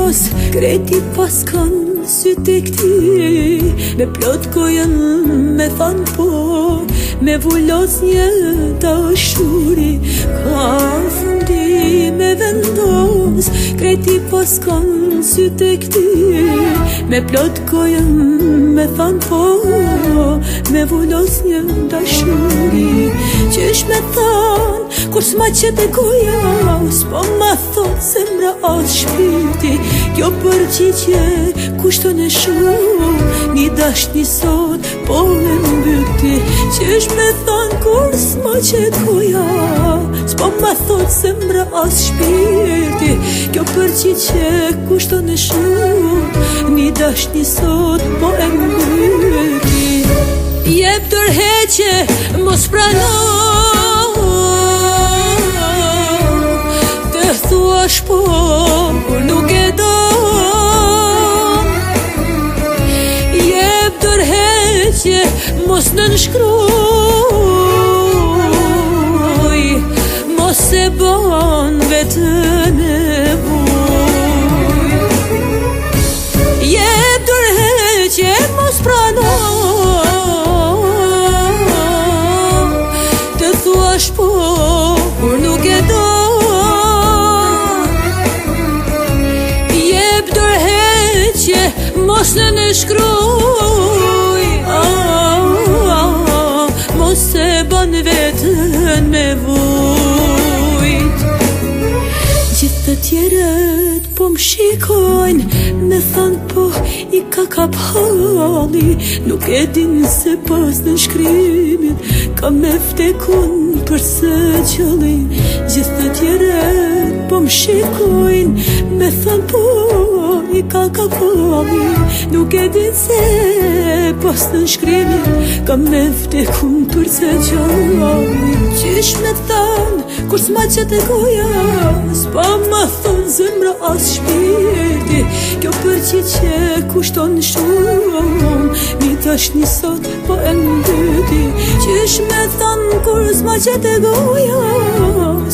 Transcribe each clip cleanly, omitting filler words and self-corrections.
mos kreti pas kanë sytë e këti, me plot kojën me thanë po, me vullos një dashuri, ka fundi me vendos, kreti pas kanë sytë e këti, me plot kojën me thanë po, me vullos një dashuri. Qesh me thanë, kur s'ma qete goja, s'po ma thotë zemra as shpirti, kjo përgjigje kushton e shumë, një dashni sot po e mbyti. Qesh me thanë, kur s'ma qete goja, s'po ma thotë zemra as shpirti, kjo përgjigje kushton e shumë, një dashni sot po e mbyti. Jep tërheqje, mos prano, të thuash po, kur nuk e do. Jep tërheqje, mos nënshkruj, mos e bon vetën e vuj. Jep tërheqje, mos prano, po, kur nuk e do. Jep tërheqje, mos në nënshkruj, mos e ban vetën me vujt. Gjithë të tjerët po m'shikojnë, me thanë po i ka kap halli, nuk e din se pas në shkrimit ka me vdekun përse qëlli. Gjithë të tjerët po m'shikojnë, me thanë po i ka kap halli, nuk e din se pas në shkrimit ka me vdekun përse qëlli. Qish me thanë, kur s'ma qete goja, s'pa ma thonë zemra as shpirti, kjo përgjigje kushton shumë, një tashni sot po e mbyti. Qish me thanë, kur s'ma qete goja,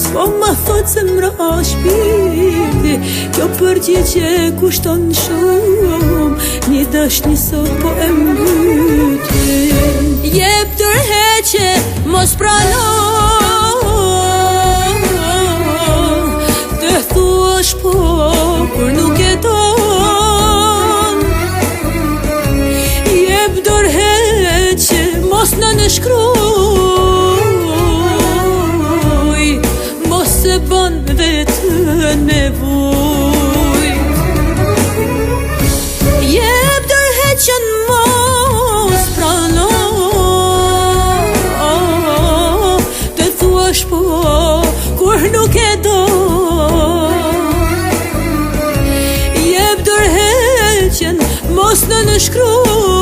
s'pa ma thotë zemra as shpirti, kjo përgjigje kushton shumë, një tashni sot po e mbyti. Jep tërheqje, mos prano, të thuash po, kur nuk e don. Jep tërheqje, mos në nënshkruj, mos e bon vetën me vujt. Jep tërheqjen, mos prano, të thuash po, kur nuk e do. Jep tërheqjen, mos në nënshkruj,